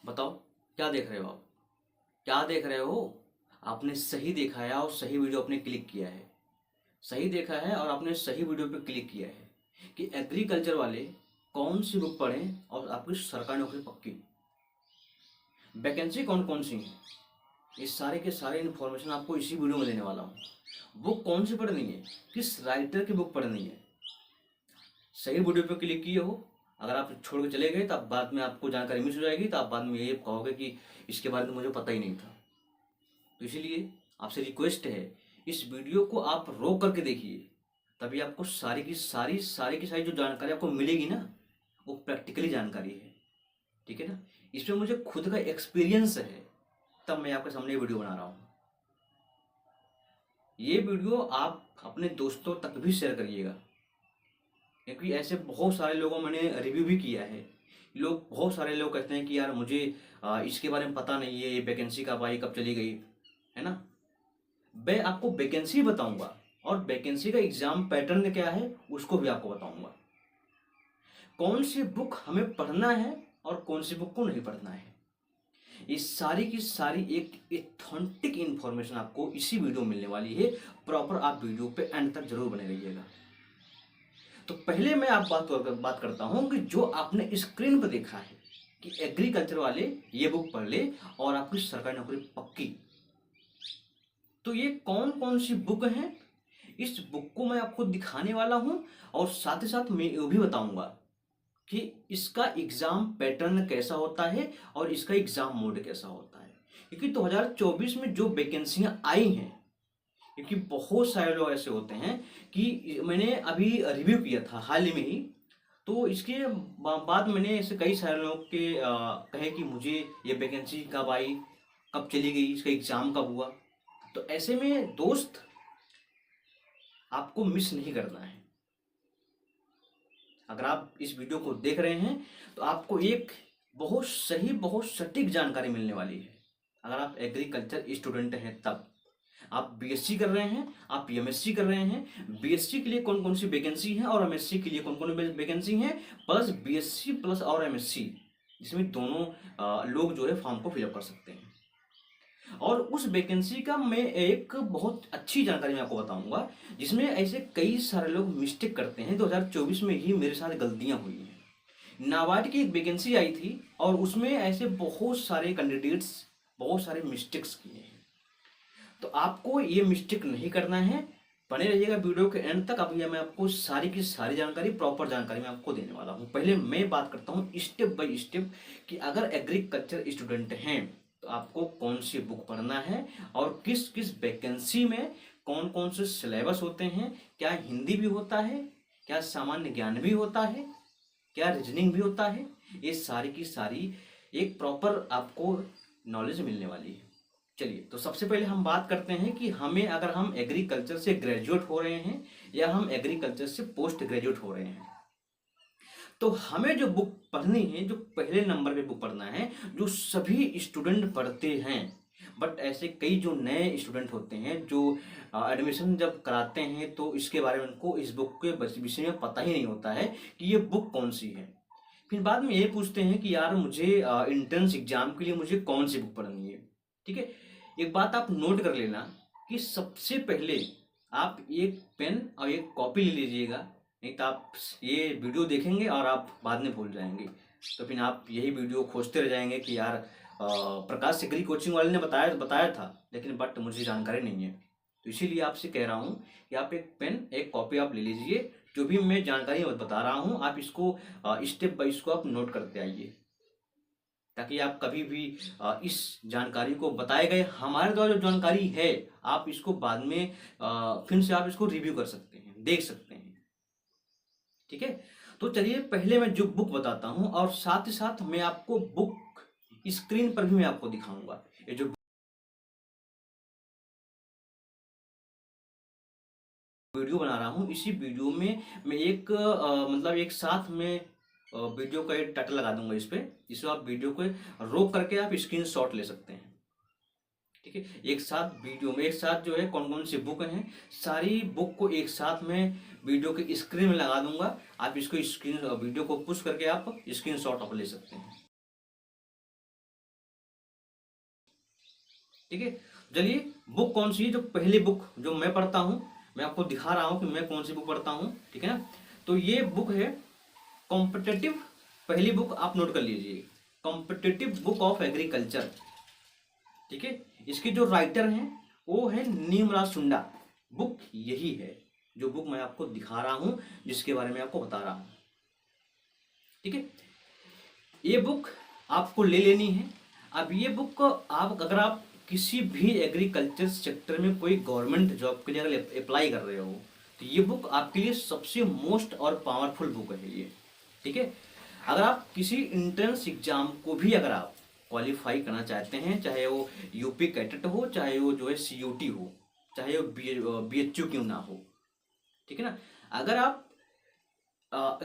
बताओ, क्या देख रहे हो आप? क्या देख रहे हो? आपने सही देखा है और सही वीडियो आपने क्लिक किया है। सही देखा है और आपने सही वीडियो पे क्लिक किया है कि एग्रीकल्चर वाले कौन सी बुक पढ़ें और आपकी सरकारी नौकरी पक्की। वैकेंसी कौन कौन सी है, ये सारे के सारे इन्फॉर्मेशन आपको इसी वीडियो में देने वाला हूँ। बुक कौन सी पढ़नी है, किस राइटर की बुक पढ़नी है। सही वीडियो पे क्लिक किए हो। अगर आप छोड़ के चले गए तो आप बाद में आपको जानकारी मिस हो जाएगी, तो आप बाद में ये कहोगे कि इसके बारे में मुझे पता ही नहीं था। तो इसीलिए आपसे रिक्वेस्ट है, इस वीडियो को आप रोक करके देखिए। तभी आपको सारी की सारी जो जानकारी आपको मिलेगी ना, वो प्रैक्टिकली जानकारी है। ठीक है ना? इसमें मुझे खुद का एक्सपीरियंस है, तब मैं आपके सामने ये वीडियो बना रहा हूँ। ये वीडियो आप अपने दोस्तों तक भी शेयर करिएगा, क्योंकि ऐसे बहुत सारे लोगों मैंने रिव्यू भी किया है। बहुत सारे लोग कहते हैं कि यार मुझे इसके बारे में पता नहीं है, ये वैकेंसी कब आई कब चली गई, है ना। मैं आपको वैकेंसी बताऊंगा और वैकेंसी का एग्जाम पैटर्न क्या है उसको भी आपको बताऊंगा। कौन सी बुक हमें पढ़ना है और कौन सी बुक को नहीं पढ़ना है, ये सारी की सारी एक एथेंटिक इन्फॉर्मेशन आपको इसी वीडियो में मिलने वाली है। प्रॉपर आप वीडियो पे एंड तक जरूर बने रहिएगा। तो पहले मैं आप बात करता हूं कि जो आपने स्क्रीन पर देखा है कि एग्रीकल्चर वाले ये बुक पढ़ ले और आपकी सरकारी नौकरी पक्की। तो ये कौन कौन सी बुक हैं, इस बुक को मैं आपको दिखाने वाला हूं। और साथ ही साथ मैं ये भी बताऊंगा कि इसका एग्जाम पैटर्न कैसा होता है और इसका एग्जाम मोड कैसा होता है। क्योंकि 2024 में जो वैकेंसियां आई हैं, क्योंकि बहुत सारे लोग ऐसे होते हैं कि मैंने अभी रिव्यू किया था हाल ही में ही, तो इसके बाद मैंने ऐसे कई सारे लोग के कहे कि मुझे ये वैकेंसी कब आई, कब चली गई, इसका एग्जाम कब हुआ। तो ऐसे में दोस्त, आपको मिस नहीं करना है। अगर आप इस वीडियो को देख रहे हैं तो आपको एक बहुत सही बहुत सटीक जानकारी मिलने वाली है। अगर आप एग्रीकल्चर स्टूडेंट हैं, तब आप बीएससी कर रहे हैं, आप एमएससी कर रहे हैं, बीएससी के लिए कौन कौन सी वैकेंसी है और एमएससी के लिए कौन कौन वैकेंसी है, प्लस बीएससी प्लस और एमएससी, जिसमें दोनों लोग जो है फॉर्म को फिलअप कर सकते हैं। और उस वैकेंसी का मैं एक बहुत अच्छी जानकारी मैं आपको बताऊंगा, जिसमें ऐसे कई सारे लोग मिस्टेक करते हैं। 2024 में ही मेरे साथ गलतियां हुई हैं। नाबार्ड की एक वैकेंसी आई थी और उसमें ऐसे बहुत सारे कैंडिडेट्स बहुत सारे मिस्टेक्स किए हैं। तो आपको ये मिस्टेक नहीं करना है। बने रहिएगा वीडियो के एंड तक। अभी मैं आपको सारी की सारी जानकारी, प्रॉपर जानकारी मैं आपको देने वाला हूँ। पहले मैं बात करता हूँ स्टेप बाय स्टेप कि अगर एग्रीकल्चर स्टूडेंट हैं तो आपको कौन सी बुक पढ़ना है और किस किस वैकेंसी में कौन कौन से सिलेबस होते हैं, क्या हिंदी भी होता है, क्या सामान्य ज्ञान भी होता है, क्या रीजनिंग भी होता है। ये सारी की सारी एक प्रॉपर आपको नॉलेज मिलने वाली है। चलिए, तो सबसे पहले हम बात करते हैं कि हमें, अगर हम एग्रीकल्चर से ग्रेजुएट हो रहे हैं या हम एग्रीकल्चर से पोस्ट ग्रेजुएट हो रहे हैं, तो हमें जो बुक पढ़नी है, जो पहले नंबर पे बुक पढ़ना है, जो सभी स्टूडेंट पढ़ते हैं, बट ऐसे कई जो नए स्टूडेंट होते हैं जो एडमिशन जब कराते हैं तो इसके बारे में उनको इस बुक के विषय में पता ही नहीं होता है कि ये बुक कौन सी है। फिर बाद में ये पूछते हैं कि यार मुझे इंट्रेंस एग्जाम के लिए मुझे कौन सी बुक पढ़नी है। ठीक है, एक बात आप नोट कर लेना कि सबसे पहले आप एक पेन और एक कॉपी ले लीजिएगा, नहीं तो आप ये वीडियो देखेंगे और आप बाद में भूल जाएंगे। तो फिर आप यही वीडियो खोजते रह जाएंगे कि यार प्रकाश सिगरी कोचिंग वाले ने बताया बताया था, लेकिन बट मुझे जानकारी नहीं है। तो इसीलिए आपसे कह रहा हूँ कि आप एक पेन एक कॉपी आप ले लीजिए। जो भी मैं जानकारी बता रहा हूँ आप इसको स्टेप बाय इसको आप नोट करते आइए, ताकि आप कभी भी इस जानकारी को बताए गए हमारे द्वारा जो जानकारी है, आप इसको बाद में फिर से आप इसको रिव्यू कर सकते हैं, देख सकते हैं। ठीक है, तो चलिए पहले मैं जो बुक बताता हूं और साथ ही साथ मैं आपको बुक स्क्रीन पर भी मैं आपको दिखाऊंगा। ये जो वीडियो बना रहा हूं, इसी वीडियो में मैं एक मतलब एक साथ में वीडियो का एक टाइटल लगा दूंगा इस पे, जिससे आप वीडियो को रोक करके आप स्क्रीन शॉट ले सकते हैं। ठीक है, एक साथ वीडियो में एक साथ जो है कौन कौन सी बुक हैं, सारी बुक को एक साथ में वीडियो के स्क्रीन में लगा दूंगा। आप इसको स्क्रीन वीडियो को पुश करके आप स्क्रीन शॉट आप ले सकते हैं। ठीक है, चलिए बुक कौन सी है, जो पहली बुक जो मैं पढ़ता हूँ, मैं आपको दिखा रहा हूँ कि मैं कौन सी बुक पढ़ता हूँ, ठीक है ना। तो ये बुक है कॉम्पिटिटिव, पहली बुक आप नोट कर लीजिए, कॉम्पिटिटिव बुक ऑफ एग्रीकल्चर, ठीक है। इसके जो राइटर हैं वो है नीमराज सुंडा, बुक यही है जो बुक मैं आपको दिखा रहा हूँ, जिसके बारे में आपको बता रहा हूँ, ठीक है। ये बुक आपको ले लेनी है। अब ये बुक आप अगर आप किसी भी एग्रीकल्चर सेक्टर में कोई गवर्नमेंट जॉब के लिए अगर अप्लाई कर रहे हो तो ये बुक आपके लिए सबसे मोस्ट और पावरफुल बुक है ये, ठीक है। अगर आप किसी इंट्रेंस एग्जाम को भी अगर आप क्वालिफाई करना चाहते हैं, चाहे वो यूपी कैडेट हो, चाहे वो जो है सीयूटी हो, चाहे वो बीएचयू क्यों ना हो, ठीक है ना। अगर आप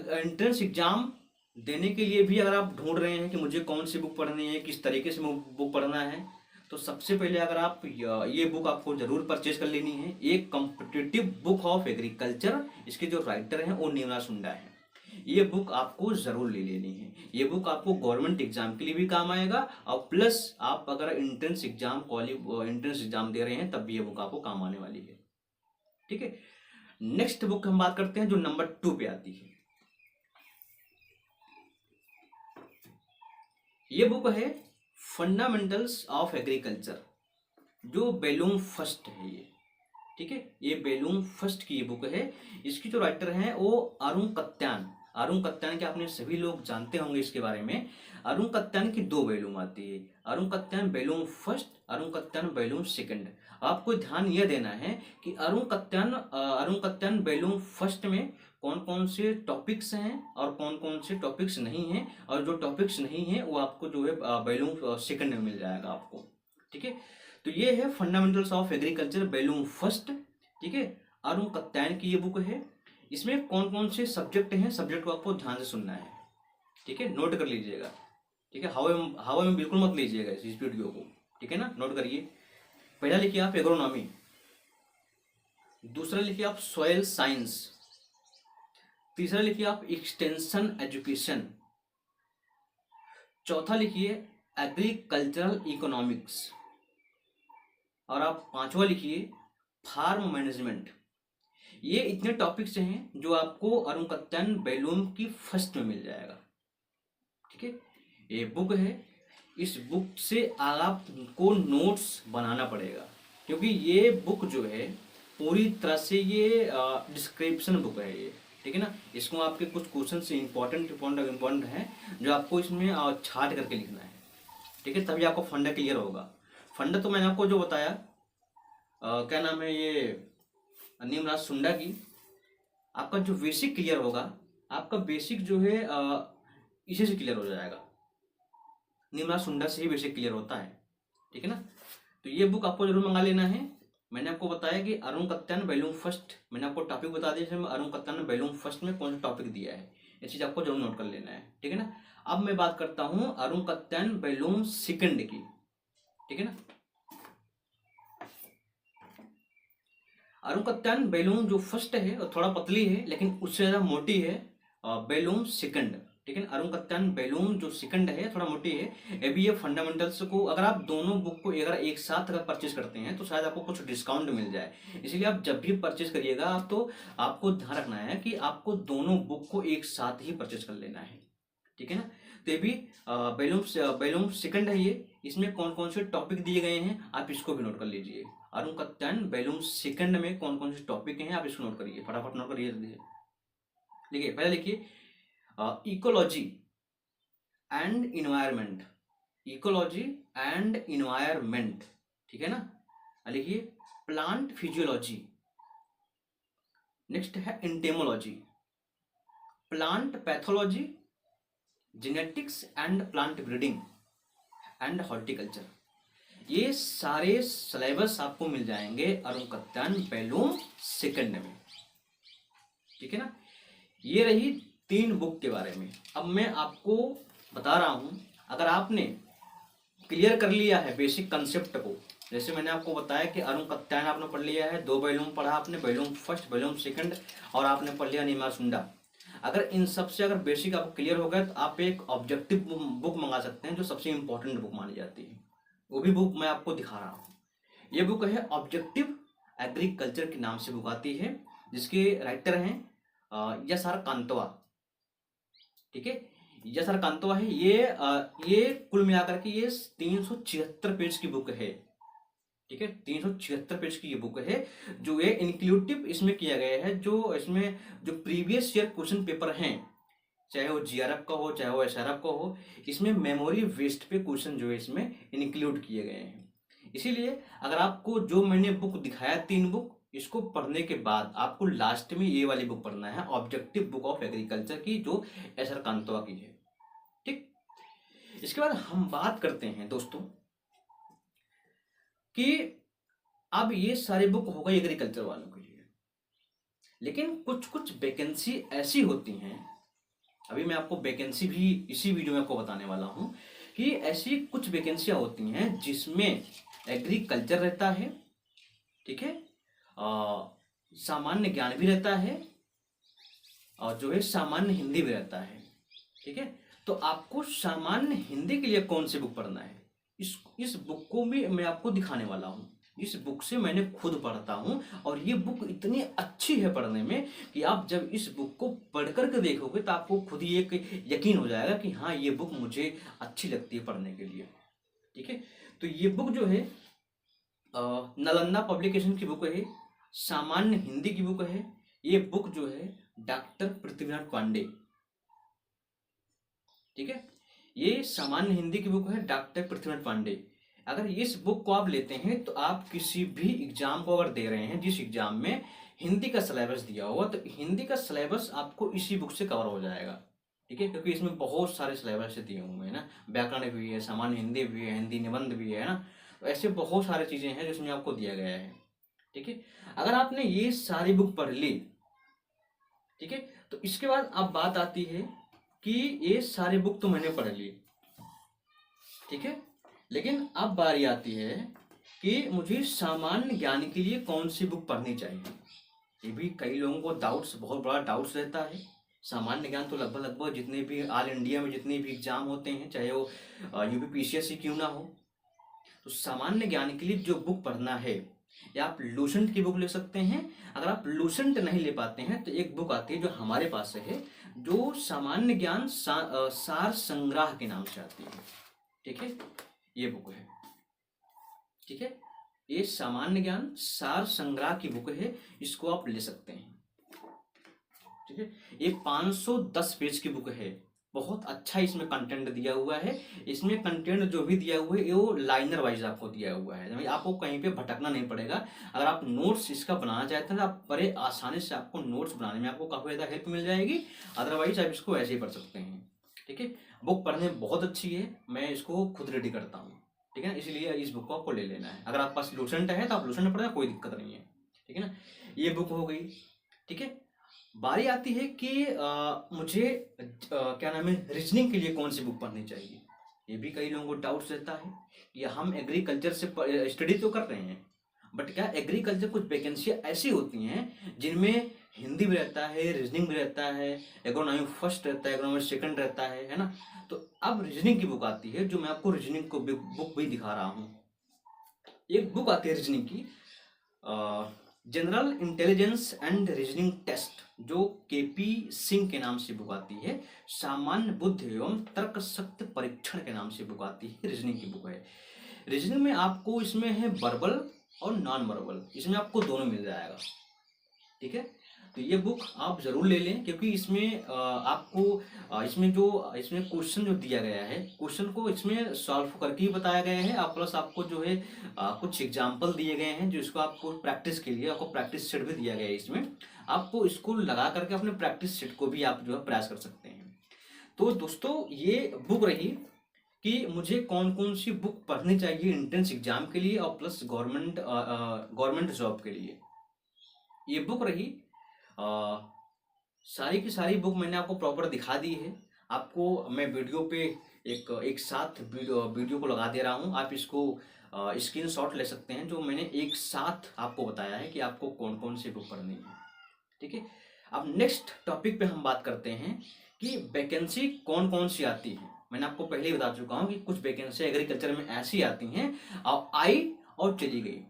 एंट्रेंस एग्जाम देने के लिए भी अगर आप ढूंढ रहे हैं कि मुझे कौन सी बुक पढ़नी है, किस तरीके से बुक पढ़ना है, तो सबसे पहले अगर आप ये बुक आपको जरूर परचेज कर लेनी है, एक कॉम्पिटिटिव बुक ऑफ एग्रीकल्चर। इसके जो राइटर हैं वो नीमराज सुंडा है। ये बुक आपको जरूर ले लेनी है। ये बुक आपको गवर्नमेंट एग्जाम के लिए भी काम आएगा, और प्लस आप अगर एंट्रेंस एग्जाम दे रहे हैं तब भी ये बुक आपको काम आने वाली है, ठीक है। नेक्स्ट बुक हम बात करते हैं जो नंबर 2 पे आती है। ये बुक है फंडामेंटल्स ऑफ एग्रीकल्चर, जो बेलूम फर्स्ट है ये, ठीक है। ये बेलूम फर्स्ट की ये बुक है। इसकी जो राइटर हैं वो अरुण कत्यान। अरुण कत्यान के आपने सभी लोग जानते होंगे इसके बारे में। अरुण कत्यान की 2 बेलूम आती है, अरुण कत्यान बेलूम फर्स्ट, अरुण कत्यान बेलूम सेकंड। आपको ध्यान यह देना है कि अरुण कत्यान बेलूम फर्स्ट में कौन कौन से टॉपिक्स हैं और कौन कौन से टॉपिक्स नहीं हैं, और जो टॉपिक्स नहीं हैं वो आपको जो है बेलूम सेकंड में मिल जाएगा आपको, ठीक है। तो ये है फंडामेंटल्स ऑफ एग्रीकल्चर बेलूम फर्स्ट, ठीक है। अरुण कत्यान की ये बुक है। इसमें कौन कौन से सब्जेक्ट हैं, सब्जेक्ट को आपको ध्यान से सुनना है, ठीक है, नोट कर लीजिएगा, ठीक है। हवा में बिल्कुल मत लीजिएगा इस वीडियो को, ठीक है ना, नोट करिए। पहला लिखिए आप एग्रोनॉमी, दूसरा लिखिए आप सॉइल साइंस, तीसरा लिखिए आप एक्सटेंशन एजुकेशन, चौथा लिखिए एग्रीकल्चरल इकोनॉमिक्स, और आप पांचवा लिखिए फार्म मैनेजमेंट। ये इतने टॉपिक्स हैं जो आपको अरुण कत्यान बेलूम की फर्स्ट में मिल जाएगा, ठीक है। ये बुक है, इस बुक से आपको नोट्स बनाना पड़ेगा, क्योंकि ये बुक जो है पूरी तरह से ये डिस्क्रिप्शन बुक है ये, ठीक है ना। इसको आपके कुछ क्वेश्चन से इंपॉर्टेंट है जो आपको इसमें छाट करके लिखना है, ठीक है, तभी आपको फंडा क्लियर होगा। फंडा तो मैंने आपको जो बताया क्या नाम है ये नीमराज सुंडा की, आपका जो बेसिक क्लियर होगा, आपका बेसिक जो है इसी से क्लियर हो जाएगा, नीमराज सुंडा से ही बेसिक क्लियर होता है, ठीक है ना। तो ये बुक आपको जरूर मंगा लेना है। मैंने आपको बताया कि अरुण कत्यान बेलूम फर्स्ट, मैंने आपको टॉपिक बता दिया इसमें अरुण कत्यान बेलूम फर्स्ट में कौन सा टॉपिक दिया है, ये चीज आपको जरूर नोट कर लेना है, ठीक है ना। अब मैं बात करता हूँ अरुण कत्यान बेलूम सेकंड की, ठीक है ना। अरुण कत्यान बेलूम जो फर्स्ट है वो थोड़ा पतली है, लेकिन उससे ज्यादा मोटी है बेलूम सेकंड, ठीक है। अरुण कत्यान बेलूम जो सेकंड है थोड़ा मोटी है। अभी ये फंडामेंटल्स को अगर आप दोनों बुक को अगर एक साथ अगर परचेज करते हैं तो शायद आपको कुछ डिस्काउंट मिल जाए, इसलिए आप जब भी परचेज करिएगा आप तो आपको ध्यान रखना है कि आपको दोनों बुक को एक साथ ही परचेज कर लेना है, ठीक है ना। तो ये भी बेलूम सेकंड है ये, इसमें कौन कौन से टॉपिक दिए गए हैं आप इसको भी नोट कर लीजिए। अरुण कत्यान बेलूम सेकंड में कौन कौन से टॉपिक हैं आप इसको नोट करिए, फटाफट नोट करिए। देखिए पहले लिखिए ecology and environment, ecology and environment, ठीक है ना। लिखिए प्लांट फिजियोलॉजी, नेक्स्ट है इंटेमोलॉजी, plant pathology, genetics and plant breeding and horticulture. ये सारे सिलेबस आपको मिल जाएंगे अरुण कत्यान बेलूम सेकंड में, ठीक है ना। ये रही 3 बुक के बारे में। अब मैं आपको बता रहा हूं, अगर आपने क्लियर कर लिया है बेसिक कंसेप्ट को, जैसे मैंने आपको बताया कि अरुण कत्यान आपने पढ़ लिया है, 2 बेलूम पढ़ा आपने, बेलूम फर्स्ट बेलूम सेकंड, और आपने पढ़ लिया नीमराज सुंडा। अगर इन सब से अगर बेसिक आपको क्लियर हो गया तो आप एक ऑब्जेक्टिव बुक मंगा सकते हैं जो सबसे इंपॉर्टेंट बुक मानी जाती है, वो भी बुक मैं आपको दिखा रहा हूँ, ये बुक है ऑब्जेक्टिव एग्रीकल्चर के नाम से बुक आती है, जिसके राइटर हैं यस.आर. कांतवा। ठीक है, यस.आर. कांतवा है। ये कुल मिलाकर के ये 376 पेज की बुक है। ठीक है, 376 पेज की ये बुक है, जो ये इंक्लूसिव इसमें किया गया है, जो इसमें जो प्रीवियस ईयर क्वेश्चन पेपर हैं, चाहे वो जीआरएफ का हो चाहे वो एसआरएफ का हो, इसमें मेमोरी बेस्ड पे क्वेश्चन जो है इसमें इंक्लूड किए गए हैं। इसीलिए अगर आपको जो मैंने बुक दिखाया 3 बुक, इसको पढ़ने के बाद आपको लास्ट में ये वाली बुक पढ़ना है, ऑब्जेक्टिव बुक ऑफ एग्रीकल्चर की, जो एस.आर. कांतवा की है। ठीक, इसके बाद हम बात करते हैं दोस्तों कि अब ये सारे बुक हो गए एग्रीकल्चर वालों के लिए, लेकिन कुछ कुछ वैकेंसी ऐसी होती हैं, अभी मैं आपको वैकेंसी भी इसी वीडियो में आपको बताने वाला हूं, कि ऐसी कुछ वैकेंसियां होती हैं जिसमें एग्रीकल्चर रहता है, ठीक है, सामान्य ज्ञान भी रहता है, और जो है सामान्य हिंदी भी रहता है। ठीक है, तो आपको सामान्य हिंदी के लिए कौन सी बुक पढ़ना है, इस बुक को भी मैं आपको दिखाने वाला हूँ। इस बुक से मैंने खुद पढ़ता हूँ, और ये बुक इतनी अच्छी है पढ़ने में कि आप जब इस बुक को पढ़ करके देखोगे तो आपको खुद ही एक यकीन हो जाएगा कि हाँ, ये बुक मुझे अच्छी लगती है पढ़ने के लिए। ठीक है, तो ये बुक जो है नालंदा पब्लिकेशन की बुक है, सामान्य हिंदी की बुक है। ये बुक जो है डॉक्टर पृथ्वीनाथ पांडे, ठीक है, ये सामान्य हिंदी की बुक है डॉक्टर पृथ्वीनाथ पांडे। अगर इस बुक को आप लेते हैं तो आप किसी भी एग्जाम को अगर दे रहे हैं, जिस एग्जाम में हिंदी का सिलेबस दिया हुआ, तो हिंदी का सिलेबस आपको इसी बुक से कवर हो जाएगा। ठीक है, क्योंकि इसमें बहुत सारे सिलेबस दिए हुए हैं ना, व्याकरण भी है, सामान्य हिंदी भी है, हिंदी निबंध भी है ना, तो ऐसे बहुत सारी चीजें हैं जिसमें आपको दिया गया है। ठीक है, अगर आपने ये सारी बुक पढ़ ली, ठीक है, तो इसके बाद अब बात आती है कि ये सारी बुक तो मैंने पढ़ ली, ठीक है, लेकिन अब बारी आती है कि मुझे सामान्य ज्ञान के लिए कौन सी बुक पढ़नी चाहिए। ये भी कई लोगों को डाउट्स, बहुत बड़ा डाउट्स रहता है। सामान्य ज्ञान तो लगभग जितने भी ऑल इंडिया में जितने भी एग्जाम होते हैं, चाहे वो यूपीपीसीएससी क्यों ना हो, तो सामान्य ज्ञान के लिए जो बुक पढ़ना है, या आप लूसेंट की बुक ले सकते हैं। अगर आप लूसेंट नहीं ले पाते हैं तो एक बुक आती है जो हमारे पास है, जो सामान्य ज्ञान सार संग्रह के नाम से आती है। ठीक है, ये बुक है। ठीक है, ये सामान्य ज्ञान सार संग्रह की बुक है, इसको आप ले सकते हैं। ठीक है, ये 510 पेज की बुक है, बहुत अच्छा इसमें कंटेंट दिया हुआ है। इसमें कंटेंट जो भी दिया हुआ है वो लाइनर वाइज आपको दिया हुआ है, आपको कहीं पे भटकना नहीं पड़ेगा। अगर आप नोट्स इसका बनाना चाहते हैं तो आप बड़े आसानी से आपको नोट्स बनाने में आपको काफी ज्यादा हेल्प मिल जाएगी। अदरवाइज आप इसको ऐसे ही पढ़ सकते हैं। ठीक है, बुक पढ़ने में बहुत अच्छी है, मैं इसको खुद रेडी करता हूँ। ठीक है ना, इसलिए इस बुक को आपको ले लेना है। अगर आपके पास लूसेंट है तो आप लूसेंट पढ़ना, कोई दिक्कत नहीं है। ठीक है ना, ये बुक हो गई। ठीक है, बारी आती है कि मुझे क्या नाम है, रीजनिंग के लिए कौन सी बुक पढ़नी चाहिए। ये भी कई लोगों को डाउट्स रहता है कि हम एग्रीकल्चर से स्टडी तो कर रहे हैं, बट क्या एग्रीकल्चर कुछ वैकेंसियाँ ऐसी होती हैं जिनमें हिंदी भी रहता है, रीजनिंग भी रहता है, एग्रोनॉमी फर्स्ट रहता है, एग्रोनॉमी सेकंड रहता है ना। तो अब रीजनिंग की बुक आती है, जो मैं आपको रीजनिंग को बुक भी दिखा रहा हूँ। एक बुक आती है रीजनिंग की, general intelligence and reasoning test, जो केपी सिंह के नाम से बुक आती है। सामान्य बुद्धि एवं तर्क शक्ति परीक्षण के नाम से बुक आती है, रीजनिंग की बुक है। रीजनिंग में आपको इसमें है वर्बल और नॉन वर्बल, इसमें आपको दोनों मिल जाएगा। ठीक है, तो ये बुक आप जरूर ले लें, क्योंकि इसमें आपको इसमें क्वेश्चन जो दिया गया है, क्वेश्चन को इसमें सॉल्व करके ही बताया गया है। आप प्लस आपको जो है कुछ एग्जाम्पल दिए गए हैं, जो इसको आपको प्रैक्टिस के लिए आपको प्रैक्टिस सेट भी दिया गया है। इसमें आपको इसको लगा करके अपने प्रैक्टिस सेट को भी आप जो है प्रयास कर सकते हैं। तो दोस्तों, ये बुक रही कि मुझे कौन कौन सी बुक पढ़नी चाहिए एंट्रेंस एग्जाम के लिए और प्लस गवर्नमेंट जॉब के लिए। ये बुक रही, सारी की सारी बुक मैंने आपको प्रॉपर दिखा दी है। आपको मैं वीडियो पे एक साथ वीडियो को लगा दे रहा हूँ, आप इसको स्क्रीनशॉट ले सकते हैं, जो मैंने एक साथ आपको बताया है कि आपको कौन कौन सी बुक पढ़नी है। ठीक है, अब नेक्स्ट टॉपिक पे हम बात करते हैं कि वैकेंसी कौन कौन सी आती है। मैंने आपको पहले ही बता चुका हूँ कि कुछ वैकेंसी एग्रीकल्चर में ऐसी आती हैं और आई और चली गई।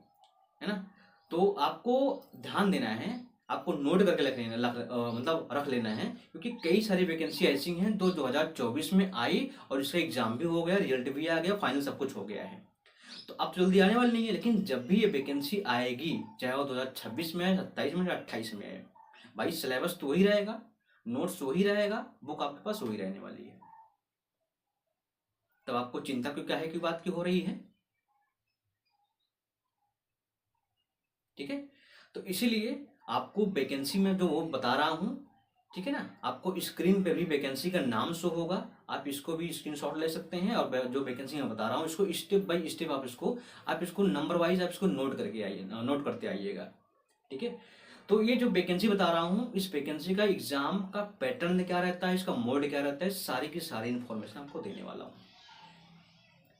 है ना। तो आपको ध्यान देना है, आपको नोट करके मतलब रख लेना है, क्योंकि कई सारी वैकेंसी ऐसी हैं जो 2024 में आई और इसका एग्जाम भी हो गया, रिजल्ट भी आ गया, फाइनल सब कुछ हो गया है। तो अब तो जल्दी आने वाली नहीं है, लेकिन जब भी ये वैकेंसी आएगी, चाहे वो 2026 में आए, 27 में या 28 में आए, भाई सिलेबस तो वही रहेगा, नोट्स वही रहेगा, बुक आपके पास वही रहने वाली है। तब आपको चिंता क्यों क्या है, की बात की हो रही है, ठीक है। तो इसीलिए आपको वैकेंसी में जो वो बता रहा हूँ, ठीक है ना, आपको स्क्रीन पे भी वैकेंसी का नाम शो होगा, आप इसको भी स्क्रीनशॉट ले सकते हैं, और जो वैकेंसी मैं बता रहा हूँ इसको स्टेप बाय स्टेप आप इसको नंबर वाइज आप इसको नोट करके आइए, नोट करते आइएगा, ठीक है। तो ये जो वैकेंसी बता रहा हूँ, इस वैकेंसी का एग्जाम का पैटर्न क्या रहता है, इसका मोड क्या रहता है, सारी की सारी इन्फॉर्मेशन आपको देने वाला हूँ,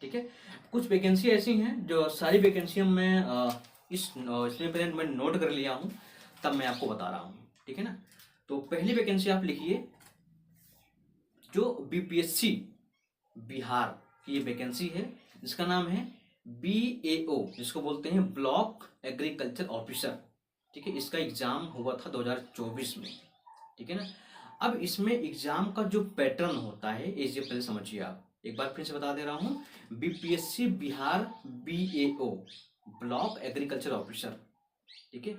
ठीक है। कुछ वैकेंसी ऐसी हैं जो सारी वैकेंसी मैं इसमें पहले मैं नोट कर लिया हूँ, तब मैं आपको बता रहा हूँ, ठीक है ना। तो पहली वैकेंसी आप लिखिए, जो बीपीएससी बिहार की ये वैकेंसी है, जिसका नाम है BAO, जिसको बोलते हैं ब्लॉक एग्रीकल्चर ऑफिसर, ठीक है। इसका एग्जाम हुआ था 2024 में, ठीक है ना। अब इसमें एग्जाम का जो पैटर्न होता है, ये पहले समझिए आप, एक बार फिर से बता दे रहा हूँ, BPSC Bihar BAO block agriculture officer, ठीक है।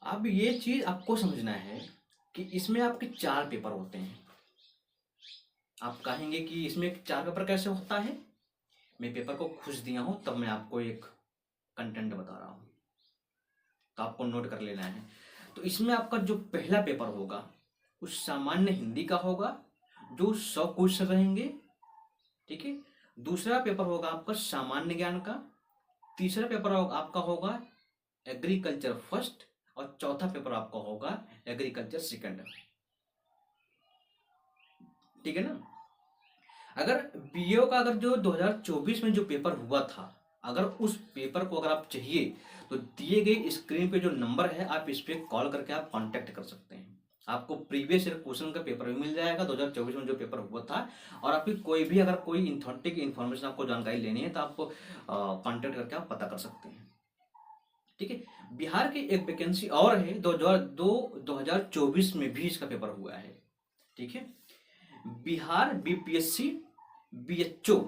अब ये चीज आपको समझना है कि इसमें आपके 4 पेपर होते हैं। आप कहेंगे कि इसमें 4 पेपर कैसे होता है, मैं पेपर को खुश दिया हूं, तब मैं आपको एक कंटेंट बता रहा हूं, तो आपको नोट कर लेना है। तो इसमें आपका जो पहला पेपर होगा उस सामान्य हिंदी का होगा, जो 100 क्वेश्चन रहेंगे, ठीक है। दूसरा पेपर होगा आपका सामान्य ज्ञान का, तीसरा पेपर आपका होगा एग्रीकल्चर फर्स्ट, और चौथा पेपर आपका होगा एग्रीकल्चर सेकंड, ठीक है ना। अगर बीओ का अगर जो 2024 में जो पेपर हुआ था, अगर उस पेपर को अगर आप चाहिए, तो दिए गए स्क्रीन पे जो नंबर है, आप इस पे कॉल करके आप कांटेक्ट कर सकते हैं। आपको प्रीवियस ईयर क्वेश्चन का पेपर भी मिल जाएगा 2024 में जो पेपर हुआ था, और आपकी कोई भी अगर कोई इंथॉर्टिक इन्फॉर्मेशन आपको जानकारी लेनी है, तो आपको कांटेक्ट करके आप पता कर सकते हैं, ठीक है। बिहार की एक वैकेंसी और है, 2024 में भी इसका पेपर हुआ है, ठीक है। बिहार बीपीएससी BHO,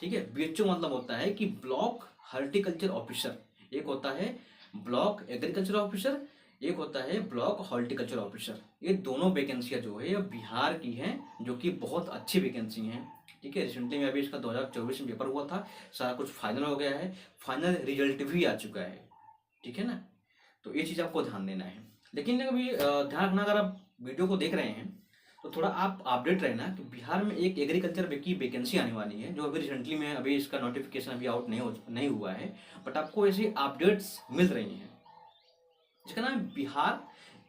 ठीक है। BHO मतलब होता है कि ब्लॉक हॉर्टिकल्चर ऑफिसर, एक होता है ब्लॉक एग्रीकल्चर ऑफिसर, एक होता है ब्लॉक हॉर्टिकल्चर ऑफिसर। ये दोनों वैकेंसियां जो है ये बिहार की हैं, जो कि बहुत अच्छी वैकेंसी हैं, ठीक है। रिसेंटली में अभी इसका 2024 में पेपर हुआ था, सारा कुछ फाइनल हो गया है, फाइनल रिजल्ट भी आ चुका है, ठीक है ना। तो ये चीज़ आपको ध्यान देना है। लेकिन अभी ध्यान रखना, अगर आप वीडियो को देख रहे हैं तो थोड़ा आप अपडेट रहना कि बिहार में एक एग्रीकल्चर की वैकेंसी आने वाली है, जो अभी रिसेंटली में अभी इसका नोटिफिकेशन अभी आउट नहीं हुआ है, बट आपको ऐसी अपडेट्स मिल रही हैं, जिसका नाम है बिहार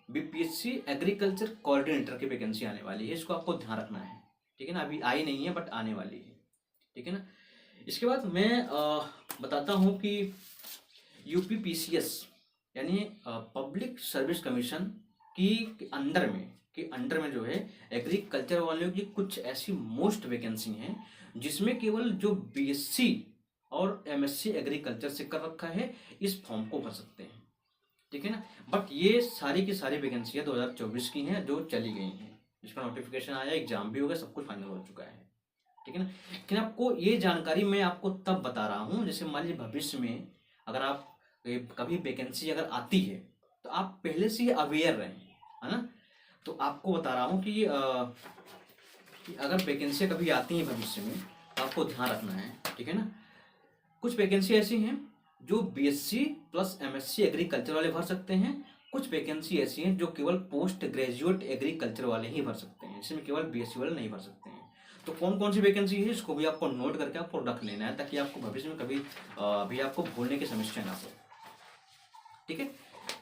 बीपीएससी एग्रीकल्चर कोऑर्डिनेटर की वैकेंसी आने वाली है। इसको आपको ध्यान रखना है, ठीक है ना। अभी आई नहीं है बट आने वाली है, ठीक है ना। इसके बाद मैं बताता हूँ कि UPPCS यानी पब्लिक सर्विस कमीशन की अंडर में जो है एग्रीकल्चर वालों की कुछ ऐसी मोस्ट वैकेंसी हैं, जिसमें केवल जो BSc और MSc एग्रीकल्चर से कर रखा है इस फॉर्म को भर सकते हैं, ठीक है ना। बट ये सारी की सारी वैकेंसियां 2024 की हैं, जो चली गई हैं, जिसका नोटिफिकेशन आया, एग्जाम भी हो गया, सब कुछ फाइनल हो चुका है, ठीक है ना। लेकिन आपको ये जानकारी मैं आपको तब बता रहा हूँ, जैसे मान लीजिए भविष्य में अगर आप कभी वैकेंसी अगर आती है, तो आप पहले से ही अवेयर रहें, है ना। तो आपको बता रहा हूँ कि अगर वैकेंसी कभी आती हैं भविष्य में, तो आपको ध्यान रखना है, ठीक है ना। कुछ वैकेंसी ऐसी हैं जो BSc प्लस MSc एग्रीकल्चर वाले भर सकते हैं, कुछ वैकेंसी ऐसी हैं जो केवल पोस्ट ग्रेजुएट एग्रीकल्चर वाले ही भर सकते हैं, जिसमें केवल BSc वाले नहीं भर सकते हैं। तो कौन कौन सी वैकेंसी है, इसको भी आपको नोट करके आपको रख लेना है, ताकि आपको भविष्य में कभी भी आपको भूलने की समस्या ना हो, ठीक है।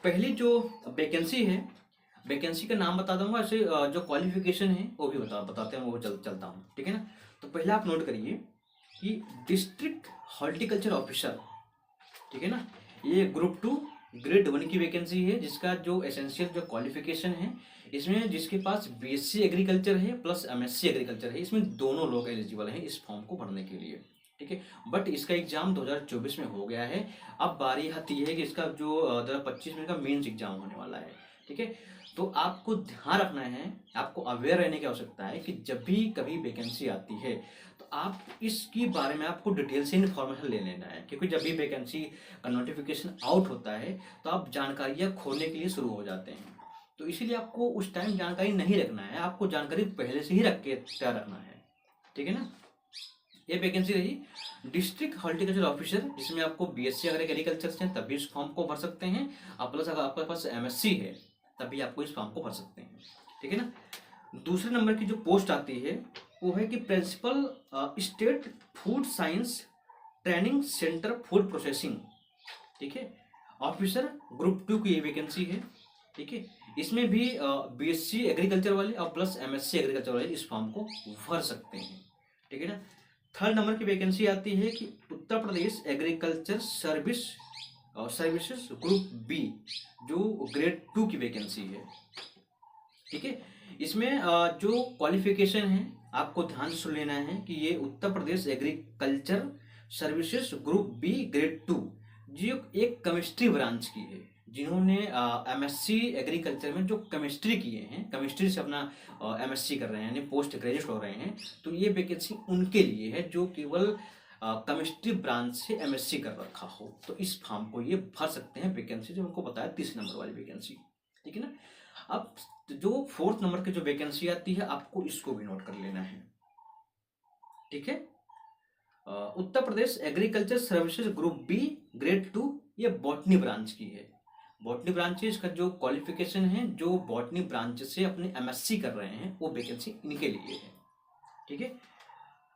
पहली जो वैकेंसी है, वैकेंसी का नाम बता दूंगा, ऐसे जो क्वालिफिकेशन है वो भी बताते हैं, वो चलता हूँ, ठीक है ना। तो पहले आप नोट करिए कि डिस्ट्रिक्ट हॉर्टिकल्चर ऑफिसर, ठीक है ना, ये ग्रुप 2 ग्रेड 1 की वैकेंसी है, जिसका जो एसेंशियल जो क्वालिफिकेशन है, इसमें जिसके पास BSc एग्रीकल्चर है प्लस MSc एग्रीकल्चर है, इसमें दोनों लोग एलिजिबल हैं इस फॉर्म को भरने के लिए, ठीक है। बट इसका एग्जाम 2024 में हो गया है। अब बारी आती है कि इसका जो 2025 में का मेंस एग्जाम होने वाला है। ठीक है। तो आपको ध्यान रखना है, आपको अवेयर रहने की आवश्यकता है कि जब भी कभी वैकेंसी आती है तो आप इसके बारे में आपको डिटेल से इन्फॉर्मेशन ले लेना है, क्योंकि जब भी वैकेंसी का नोटिफिकेशन आउट होता है तो आप जानकारियाँ खोने के लिए शुरू हो जाते हैं। तो इसीलिए आपको उस टाइम जानकारी नहीं रखना है, आपको जानकारी पहले से ही रख के तैयार रखना है। ठीक है ना। ये वैकेंसी रही डिस्ट्रिक्ट हॉर्टिकल्चर ऑफिसर, जिसमें आपको बीएससी अगर एग्रीकल्चर से तभी इस फॉर्म को भर सकते हैं, और प्लस अगर आपके पास एमएससी है तभी आपको इस फॉर्म को भर सकते हैं। ठीक है ना। दूसरे नंबर की जो पोस्ट आती है वो है कि principal state food science training centre food processing. ठीक है। ऑफिसर ग्रुप 2 की ये वैकेंसी है। ठीक है। इसमें भी बीएससी एग्रीकल्चर वाले और प्लस एमएससी एग्रीकल्चर वाले इस फॉर्म को भर सकते हैं। ठीक है ना। थर्ड नंबर की वैकेंसी आती है कि उत्तर Pradesh agriculture services group B, जो ग्रेड 2 की वैकेंसी है। ठीक है। इसमें जो क्वालिफिकेशन है आपको ध्यान से सुन लेना है कि ये Uttar Pradesh agriculture services group B grade 2 जो एक केमिस्ट्री ब्रांच की है, जिन्होंने एमएससी एग्रीकल्चर में जो केमिस्ट्री किए हैं, केमिस्ट्री से अपना एमएससी कर रहे हैं यानी पोस्ट ग्रेजुएट हो रहे हैं, तो ये वैकेंसी उनके लिए है जो केवल केमिस्ट्री ब्रांच से एमएससी कर रखा हो, तो इस फॉर्म को ये भर सकते हैं। वैकेंसी जो उनको बताया 30 नंबर वाली वैकेंसी। ठीक है ना। अब जो फोर्थ नंबर की जो वैकेंसी आती है आपको इसको भी नोट कर लेना है। ठीक है। Uttar Pradesh agriculture services group B grade 2, ये बॉटनी ब्रांच की है। बॉटनी ब्रांच इसका जो क्वालिफिकेशन है, जो बॉटनी ब्रांच से अपने एमएससी कर रहे हैं, वो वैकेंसी इनके लिए है। ठीक है।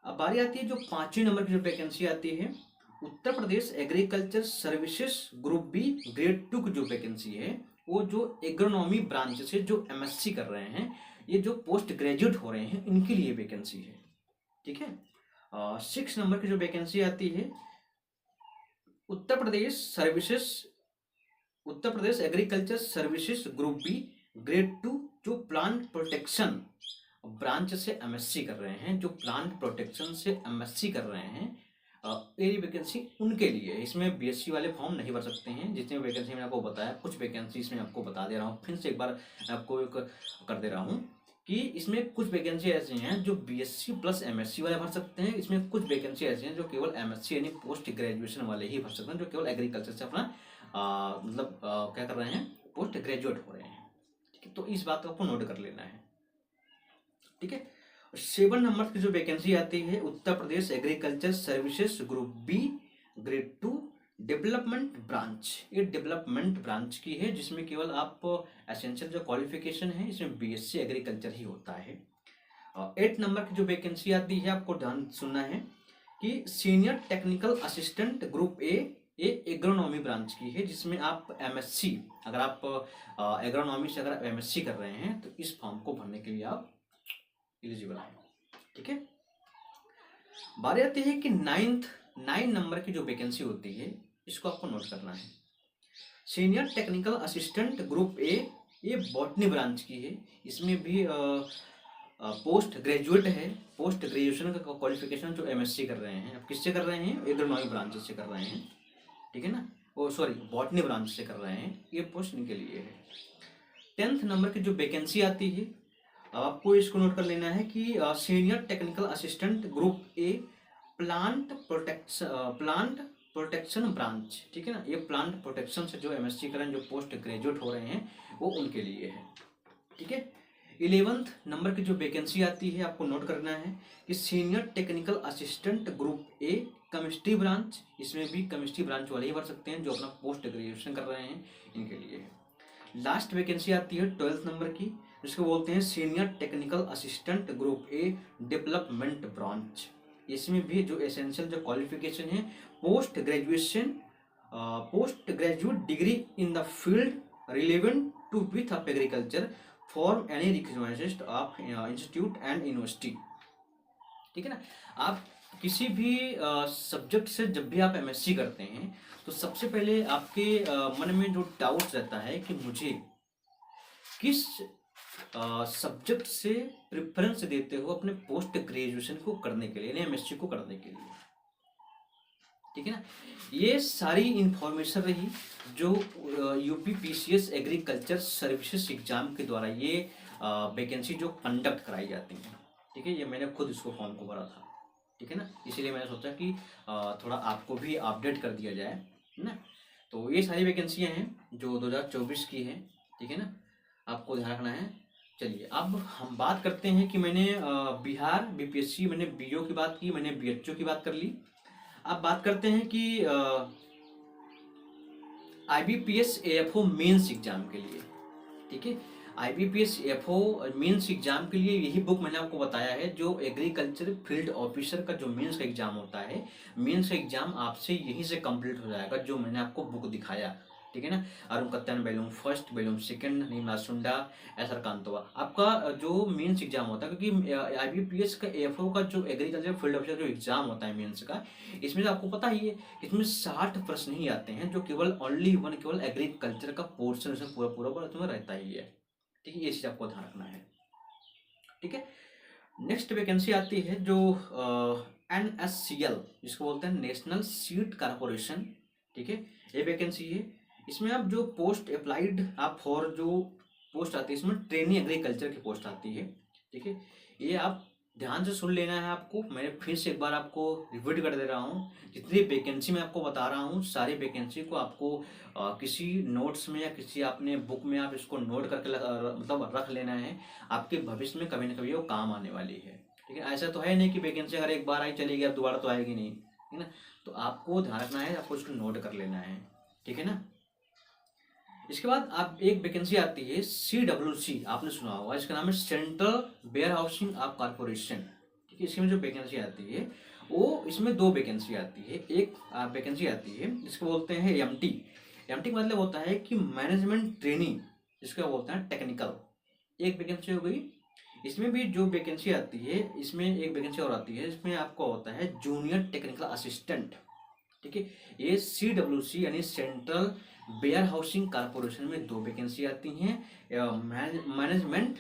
अब बारी आती है जो 5वें नंबर की जो वैकेंसी आती है, Uttar Pradesh agriculture services group B grade 2 की जो वैकेंसी है, वो जो एग्रोनॉमी ब्रांच से जो एमएससी कर रहे हैं, ये जो पोस्ट ग्रेजुएट हो रहे हैं, इनके लिए वैकेंसी है। ठीक है। 6 नंबर की जो वैकेंसी आती है, Uttar Pradesh agriculture services group B grade 2, जो प्लांट प्रोटेक्शन ब्रांच से एमएससी कर रहे हैं, जो प्लांट प्रोटेक्शन से एमएससी कर रहे हैं, ये वैकेंसी उनके लिए है। इसमें बीएससी वाले फॉर्म नहीं भर सकते हैं। जितने वैकेंसी मैंने आपको बताया, कुछ वैकेंसी इसमें आपको बता दे रहा हूँ, फिर से एक बार आपको एक कर दे रहा हूँ कि इसमें कुछ वैकेंसी ऐसी हैं जो बीएससी प्लस एमएससी वाले भर सकते हैं। इसमें कुछ वैकेंसी ऐसी हैं जो केवल एमएससी यानी पोस्ट ग्रेजुएशन वाले ही भर सकते हैं, जो केवल एग्रीकल्चर से अपना क्या कर रहे हैं, पोस्ट ग्रेजुएट हो रहे हैं। ठीक है। तो इस बात को आपको नोट कर लेना है। ठीक है। 7 नंबर की जो वैकेंसी आती है, Uttar Pradesh agriculture services group B grade 2 development branch, ये डेवलपमेंट ब्रांच की है, जिसमें केवल आप एसेंशियल जो क्वालिफिकेशन है इसमें बीएससी एग्रीकल्चर ही होता है। 8 नंबर की जो वैकेंसी आती है, आपको ध्यान सुनना है कि सीनियर टेक्निकल असिस्टेंट ग्रुप ए, ये एग्रोनॉमी ब्रांच की है, जिसमें आप एमएससी, अगर आप एग्रोनॉमी से अगर एमएससी कर रहे हैं तो इस फॉर्म को भरने के लिए आप एलिजिबल है। ठीक है। बात आती है कि 9 नंबर की जो वैकेंसी होती है, इसको आपको नोट करना है। सीनियर टेक्निकल असिस्टेंट ग्रुप ए, ये बॉटनी ब्रांच की है। इसमें भी पोस्ट ग्रेजुएट है, पोस्ट ग्रेजुएशन का क्वालिफिकेशन जो एमएससी कर रहे हैं। अब किससे कर रहे हैं, एग्रोनॉमी ब्रांच से कर रहे हैं। ठीक है ना। ओ सॉरी, बॉटनी ब्रांच से कर रहे हैं, ये पोस्ट इनके लिए है। 10th नंबर की जो वैकेंसी आती है, आपको इसको नोट कर लेना है कि सीनियर टेक्निकल असिस्टेंट ग्रुप ए प्लांट प्रोटेक्शन ब्रांच। ठीक है ना। ये प्लांट प्रोटेक्शन से जो एमएससी करें, जो पोस्ट ग्रेजुएट हो रहे हैं, वो उनके लिए है। ठीक है। 11th नंबर की जो वैकेंसी आती है, आपको नोट करना है कि सीनियर टेक्निकल असिस्टेंट ग्रुप ए केमिस्ट्री ब्रांच, इसमें भी केमिस्ट्री ब्रांच वाले ही भर सकते हैं जो अपना पोस्ट ग्रेजुएशन कर रहे हैं, इनके लिए है। लास्ट वैकेंसी आती है 12th नंबर की, जिसको बोलते हैं senior technical assistant group A development branch. इसमें भी जो एसेंशियल जो क्वालिफिकेशन है, post graduate degree in the field relevant to with of agriculture form any recognised of institute and university. ठीक है ना। आप किसी भी सब्जेक्ट से जब भी आप एमएससी करते हैं, तो सबसे पहले आपके मन में जो डाउट रहता है कि मुझे किस सब्जेक्ट से प्रेफरेंस देते हो अपने पोस्ट ग्रेजुएशन को करने के लिए, एमएससी को करने के लिए। ठीक है ना। ये सारी इंफॉर्मेशन रही जो UP PCS agriculture services exam के द्वारा ये वैकेंसी जो कंडक्ट कराई जाती हैं। ठीक है, ये मैंने खुद इसको फॉर्म को भरा था। ठीक है ना, इसीलिए मैंने सोचा कि थोड़ा आपको भी अपडेट कर दिया जाए, है ना। तो ये सारी वैकेंसियाँ हैं जो 2024 की हैं। ठीक है ना, आपको ध्यान रखना है। चलिए अब हम बात करते हैं कि मैंने बिहार बीपीएससी, मैंने बीओ की बात की, मैंने बीएचओ की बात कर ली। अब बात करते हैं कि आईबीपीएस एएफओ मेंस एग्जाम के लिए। ठीक है, आईबीपीएस एएफओ मेंस एग्जाम के लिए यही बुक मैंने आपको बताया है, जो एग्रीकल्चर फील्ड ऑफिसर का जो मेंस का एग्जाम होता है, मेंस का एग्जाम आपसे यहीं से कंप्लीट हो जाएगा, जो मैंने आपको बुक दिखाया। ठीक है ना, अरुण कत्यान बैलूम फर्स्ट, बैलूम सेकंड, नीमा सुंडा, एसर कांतवा, आपका जो मेंस एग्जाम होता है, क्योंकि आईबीपीएस का एएफओ का जो एग्रीकल्चर फील्ड ऑफिसर जो एग्जाम होता है मेंस का, इसमें तो आपको पता ही है, इसमें 60 प्रश्न ही आते हैं, जो केवल ओनली वन केवल एग्रीकल्चर का पोर्शन इसमें पूरा पूरा उसमें रहता ही है। ठीक है, ये चीज आपको ध्यान रखना है। ठीक है, नेक्स्ट वैकेंसी आती है जो NSCL, जिसको बोलते हैं नेशनल सीड कारपोरेशन। ठीक है, ये वैकेंसी है। इसमें आप जो पोस्ट अप्लाइड आप फॉर जो पोस्ट आती है, इसमें ट्रेनी एग्रीकल्चर की पोस्ट आती है। ठीक है, ये आप ध्यान से सुन लेना है आपको, मैं फिर से एक बार आपको रिपीट कर दे रहा हूँ। जितनी वैकेंसी मैं आपको बता रहा हूँ, सारी वैकेंसी को आपको किसी नोट्स में या किसी आपने बुक में आप इसको नोट करके मतलब रख लेना है। आपके भविष्य में कभी ना कभी वो काम आने वाली है। ठीक है, ऐसा तो है नहीं कि वैकेंसी अगर एक बार आई चली गई, अब दोबारा तो आएगी नहीं, है ना। तो आपको ध्यान रखना है, आपको इसको नोट कर लेना है। ठीक है ना। इसके बाद आप एक वैकेंसी आती है CWC, आपने सुना होगा, इसका नाम है central warehousing of corporation. ठीक है, इसमें जो वैकेंसी आती है वो, इसमें दो वैकेंसी आती है। एक वैकेंसी आती है जिसको बोलते हैं MT। MT का मतलब होता है कि मैनेजमेंट ट्रेनिंग, जिसको बोलते हैं टेक्निकल। एक वैकेंसी हो गई। इसमें भी जो वैकेंसी आती है, इसमें एक वैकेंसी और आती है, इसमें आपको होता है जूनियर टेक्निकल असिस्टेंट। ठीक है, ये CWC यानी सेंट्रल वेयर हाउसिंग कारपोरेशन में दो वैकेंसी आती हैं। मैनेजमेंट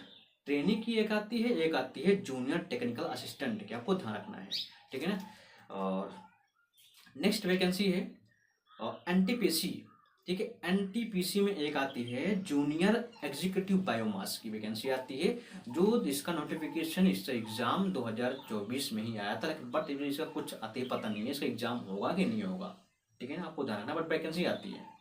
ट्रेनिंग की एक आती है, एक आती है जूनियर टेक्निकल असिस्टेंट की, आपको ध्यान रखना है। ठीक है ना। और नेक्स्ट वैकेंसी है NTPC। ठीक है, NTPC में एक आती है जूनियर एग्जीक्यूटिव बायोमास की वैकेंसी आती है, जो इसका नोटिफिकेशन, इसका एग्जाम 2024 में ही आया था, लेकिन बट इसका कुछ आते पता नहीं है इसका एग्जाम होगा कि नहीं होगा। ठीक है ना, आपको ध्यान रखना, बट वैकेंसी आती है।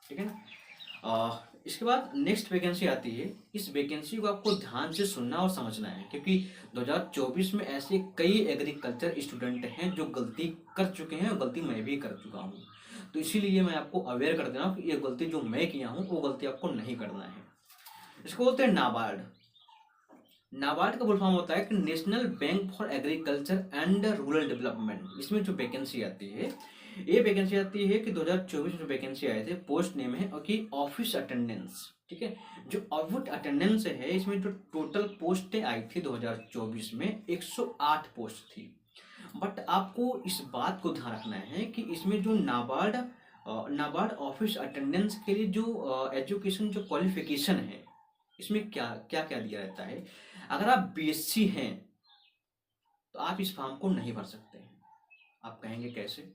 ठीक है ना। इसके बाद नेक्स्ट वैकेंसी आती है। इस वैकेंसी को आपको ध्यान से सुनना और समझना है, क्योंकि 2024 में ऐसे कई एग्रीकल्चर स्टूडेंट हैं जो गलती कर चुके हैं, और गलती मैं भी कर चुका हूँ। तो इसीलिए मैं आपको अवेयर कर दे रहा हूँ कि ये गलती जो मैं किया हूँ वो गलती आपको नहीं करना है। इसको बोलते हैं नाबार्ड। नाबार्ड का फुल फॉर्म होता है कि national bank for agriculture and rural development. इसमें जो वैकेंसी आती है, ये वैकेंसी आती है कि 2024 में वैकेंसी आए थे, पोस्ट नेम है कि ऑफिस अटेंडेंस। ठीक है, जो ऑफिस अटेंडेंस है, इसमें जो टोटल पोस्टें आई थी 2024 में 108 पोस्ट थी। बट आपको इस बात को ध्यान रखना है कि इसमें जो नाबार्ड ऑफिस अटेंडेंस के लिए जो एजुकेशन जो क्वालिफिकेशन है, इसमें क्या क्या क्या दिया रहता है। अगर आप बीएससी हैं तो आप इस फॉर्म को नहीं भर सकते हैं। आप कहेंगे कैसे?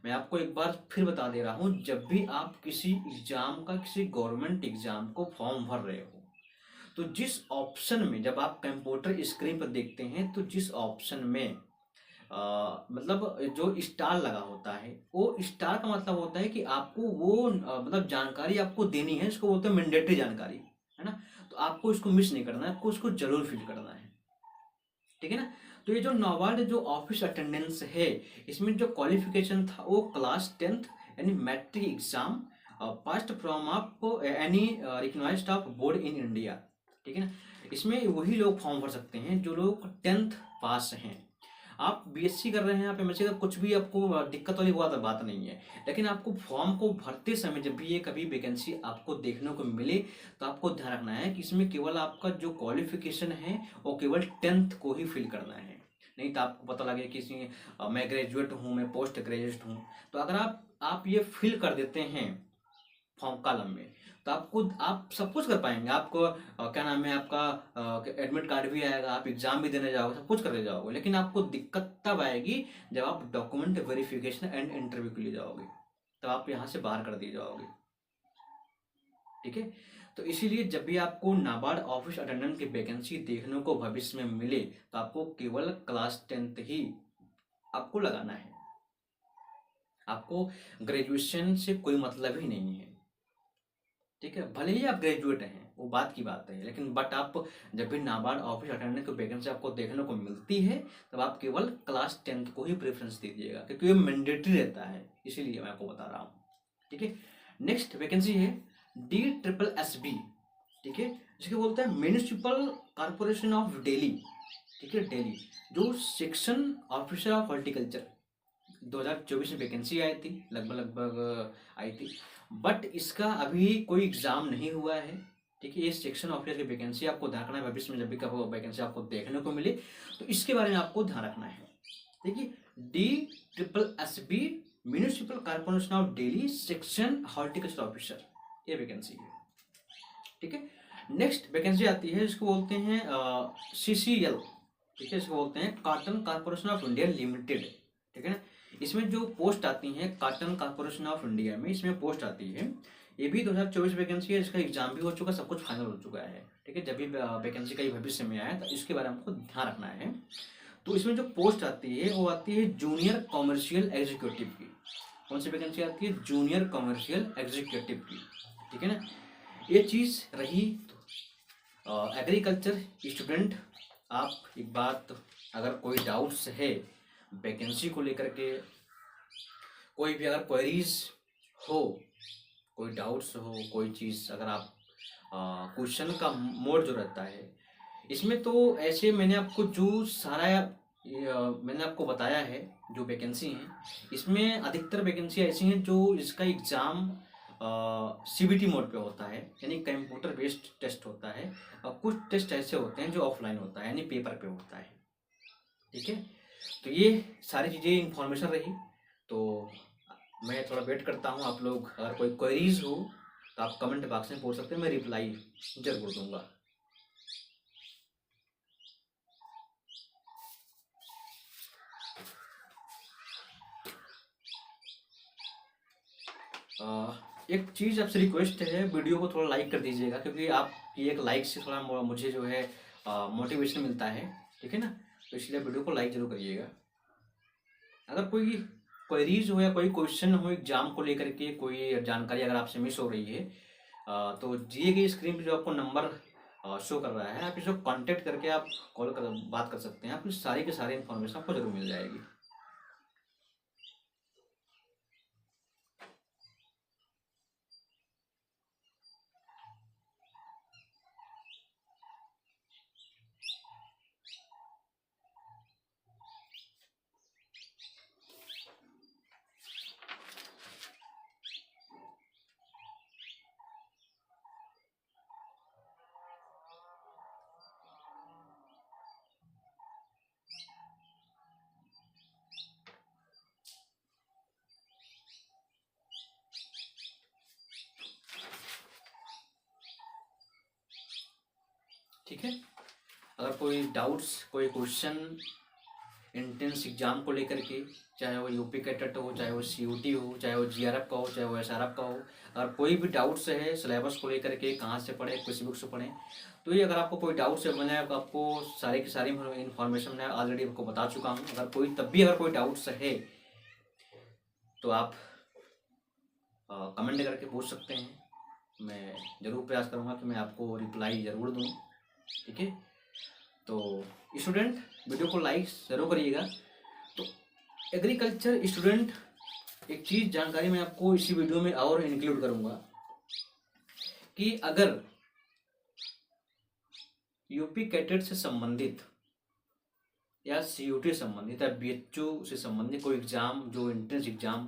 मैं आपको एक बार फिर बता दे रहा हूं, जब भी आप किसी एग्जाम का, किसी गवर्नमेंट एग्जाम को फॉर्म भर रहे हो, तो जिस ऑप्शन में, जब आप कंप्यूटर स्क्रीन पर देखते हैं, तो जिस ऑप्शन में मतलब जो स्टार लगा होता है, वो स्टार का मतलब होता है कि आपको वो मतलब जानकारी आपको देनी है, इसको बोलते हैं मैंडेटरी जानकारी, है ना। तो आपको इसको मिस नहीं करना है, आपको इसको जरूर फिल करना है। ठीक है ना। तो ये जो नाबार्ड जो ऑफिस अटेंडेंस है, इसमें जो क्वालिफिकेशन था वो क्लास 10th यानी मैट्रिक एग्जाम पास्ट फ्रॉम आप any recognised of board in India. ठीक है ना, इसमें वही लोग फॉर्म भर सकते हैं जो लोग 10th पास हैं। आप बीएससी कर रहे हैं, आप एमएससी का, कुछ भी आपको दिक्कत वाली बात नहीं है, लेकिन आपको फॉर्म को भरते समय जब भी ये कभी वैकेंसी आपको देखने को मिले, तो आपको ध्यान रखना है कि इसमें केवल आपका जो क्वालिफिकेशन है वो केवल 10th को ही फिल करना है। नहीं तो आपको पता लगे कि मैं ग्रेजुएट हूँ, मैं पोस्ट ग्रेजुएट हूँ, तो अगर आप ये फिल कर देते हैं फॉर्म कॉलम में, तो आप सब कुछ कर पाएंगे। आपको क्या नाम है, आपका एडमिट कार्ड भी आएगा, आप एग्जाम भी देने जाओगे, सब कुछ करने जाओगे। लेकिन आपको दिक्कत तब आएगी जब आप डॉक्यूमेंट वेरिफिकेशन एंड इंटरव्यू के लिए जाओगे, तब आप यहाँ से बाहर कर दिए जाओगे। ठीक है, तो इसीलिए जब भी आपको नाबार्ड ऑफिस अटेंडेंट की वैकेंसी देखने को भविष्य में मिले, तो आपको केवल क्लास 10th ही आपको लगाना है। आपको ग्रेजुएशन से कोई मतलब ही नहीं है। ठीक है, भले ही आप ग्रेजुएट हैं, वो बात की बात है, लेकिन बट आप जब भी नाबार्ड ऑफिस अटेंडेंट की वैकेंसी आपको देखने को मिलती है, तब आप केवल क्लास 10th को ही प्रेफरेंस दीजिएगा, क्योंकि ये मैंडेटरी रहता है, इसीलिए मैं आपको बता रहा हूँ। ठीक है, नेक्स्ट वैकेंसी है DSSB। ठीक है, जिसके बोलते हैं म्यूनिसिपल कॉर्पोरेशन ऑफ दिल्ली। ठीक है, दिल्ली, जो सेक्शन ऑफिसर ऑफ हॉर्टिकल्चर 2024 में वैकेंसी आई थी, लगभग आई थी, बट इसका अभी कोई एग्जाम नहीं हुआ है। ठीक है, ये सेक्शन ऑफिसर की वैकेंसी आपको ध्यान रखना है, भविष्य में जब भी कभी वैकेंसी आपको देखने को मिले तो इसके बारे में आपको ध्यान रखना है। देखिए, DSSB municipal corporation of Delhi section horticulture officer, ये वैकेंसी है। ठीक है, नेक्स्ट वैकेंसी आती है जिसको बोलते हैं CCL। ठीक है, इसको बोलते हैं cotton corporation of India limited. ठीक है ना, इसमें जो पोस्ट आती है कॉटन कॉर्पोरेशन ऑफ इंडिया में, इसमें पोस्ट आती है, ये भी 2024 वैकेंसी है, इसका एग्जाम भी हो चुका, सब कुछ फाइनल हो चुका है। ठीक है, जब भी वैकेंसी का भविष्य में आया तो इसके बारे में हमको ध्यान रखना है। तो इसमें जो पोस्ट आती है वो आती है जूनियर कॉमर्शियल एग्जीक्यूटिव की। कौन सी वैकेंसी आती है? जूनियर कॉमर्शियल एग्जीक्यूटिव की। ठीक है ना, ये चीज़ रही एग्रीकल्चर स्टूडेंट। आप एक बात, अगर कोई डाउट्स है वैकेंसी को लेकर के, कोई भी अगर क्वेरीज हो, कोई डाउट्स हो, कोई चीज़ अगर आप क्वेश्चन का मोड जो रहता है इसमें, तो ऐसे मैंने आपको जो सारा मैंने आपको बताया है जो वैकेंसी हैं, इसमें अधिकतर वैकेंसी ऐसी हैं जो इसका एग्ज़ाम CBT मोड पे होता है, यानी कंप्यूटर बेस्ड टेस्ट होता है, और कुछ टेस्ट ऐसे होते हैं जो ऑफलाइन होता है, यानी पेपर पे होता है। ठीक है, तो ये सारी चीज़ें इंफॉर्मेशन रही। तो मैं थोड़ा वेट करता हूँ, आप लोग अगर कोई क्वेरीज हो तो आप कमेंट बॉक्स में पूछ सकते हैं, मैं रिप्लाई जरूर दूंगा। एक चीज़ आपसे रिक्वेस्ट है, वीडियो को थोड़ा लाइक कर दीजिएगा, क्योंकि आपकी एक लाइक से थोड़ा मुझे जो है मोटिवेशन मिलता है। ठीक है ना, तो इसलिए वीडियो को लाइक जरूर करिएगा। अगर कोई क्वेरीज हो या कोई क्वेश्चन हो एग्जाम को लेकर के, कोई जानकारी अगर आपसे मिस हो रही है, तो दिए गए स्क्रीन पर जो आपको नंबर शो कर रहा है, आप इसको कांटेक्ट करके आप कॉल कर बात कर सकते हैं, आपकी सारी की सारी इन्फॉर्मेशन आपको जरूर मिल जाएगी। ठीक है, अगर कोई डाउट्स, कोई क्वेश्चन एंट्रेंस एग्जाम को लेकर के, चाहे वो यूपी कैटेट हो, चाहे वो CUT हो, चाहे वो GRF का हो, चाहे वो SRF का हो, अगर कोई भी डाउट्स है सिलेबस को लेकर के, कहाँ से पढ़ें, किस बुक से पढ़ें, तो ये अगर आपको कोई डाउट्स है, मैंने आपको सारी की सारी इन्फॉर्मेशन मैं ऑलरेडी आपको बता चुका हूँ। अगर कोई तब भी अगर कोई डाउट्स है तो आप कमेंट करके पूछ सकते हैं, मैं ज़रूर प्रयास करूँगा कि मैं आपको रिप्लाई ज़रूर दूँ। ठीक है, तो स्टूडेंट वीडियो को लाइक ज़रूर करिएगा। तो एग्रीकल्चर स्टूडेंट, एक चीज़ जानकारी मैं आपको इसी वीडियो में और इंक्लूड करूँगा कि अगर यूपी कैडेट से संबंधित या CUT से संबंधित या BHU से संबंधित कोई एग्ज़ाम, जो एंट्रेंस एग्ज़ाम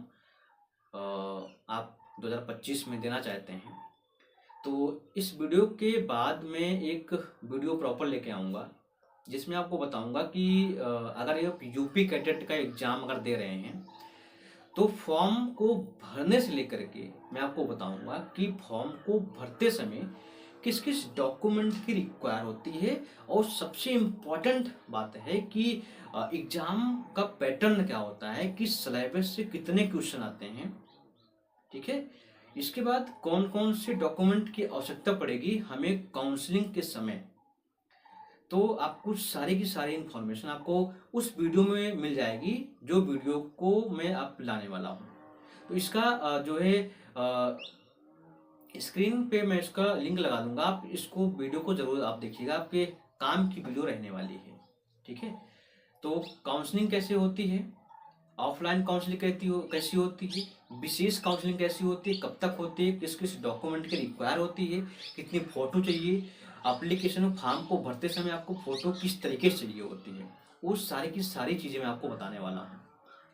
आप 2025 में देना चाहते हैं, तो इस वीडियो के बाद में एक वीडियो प्रॉपर लेके आऊँगा, जिसमें आपको बताऊंगा कि अगर ये यूपी कैडेट का एग्ज़ाम अगर दे रहे हैं तो फॉर्म को भरने से लेकर के मैं आपको बताऊंगा कि फॉर्म को भरते समय किस किस डॉक्यूमेंट की रिक्वायर होती है, और सबसे इम्पोर्टेंट बात है कि एग्जाम का पैटर्न क्या होता है, कि सिलेबस से कितने क्वेश्चन आते हैं। ठीक है, इसके बाद कौन कौन से डॉक्यूमेंट की आवश्यकता पड़ेगी हमें काउंसलिंग के समय। तो आपको सारी की सारी इंफॉर्मेशन आपको उस वीडियो में मिल जाएगी, जो वीडियो को मैं आप लाने वाला हूँ। तो इसका जो है स्क्रीन पे मैं इसका लिंक लगा दूंगा, आप इसको वीडियो को जरूर आप देखिएगा, आपके काम की वीडियो रहने वाली है। ठीक है, तो काउंसलिंग कैसे होती है, ऑफलाइन काउंसलिंग कैसी होती है, विशेष काउंसलिंग कैसी होती है, कब तक होती है, किस किस डॉक्यूमेंट की रिक्वायर होती है, कितनी फोटो चाहिए, एप्लीकेशन फॉर्म को भरते समय आपको फोटो किस तरीके से चाहिए होती है, वो सारी की सारी चीज़ें मैं आपको बताने वाला हूँ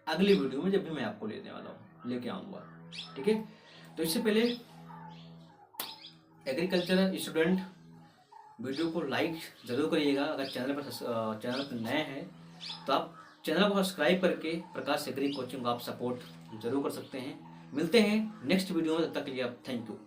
अगली वीडियो में, जब भी मैं आपको लेके आऊँगा। ठीक है, तो इससे पहले एग्रीकल्चर स्टूडेंट वीडियो को लाइक जरूर करिएगा। अगर चैनल पर नए हैं तो आप चैनल को सब्सक्राइब करके प्रकाश एग्री कोचिंग को आप सपोर्ट जरूर कर सकते हैं। मिलते हैं नेक्स्ट वीडियो में, तब तक के लिए आप थैंक यू।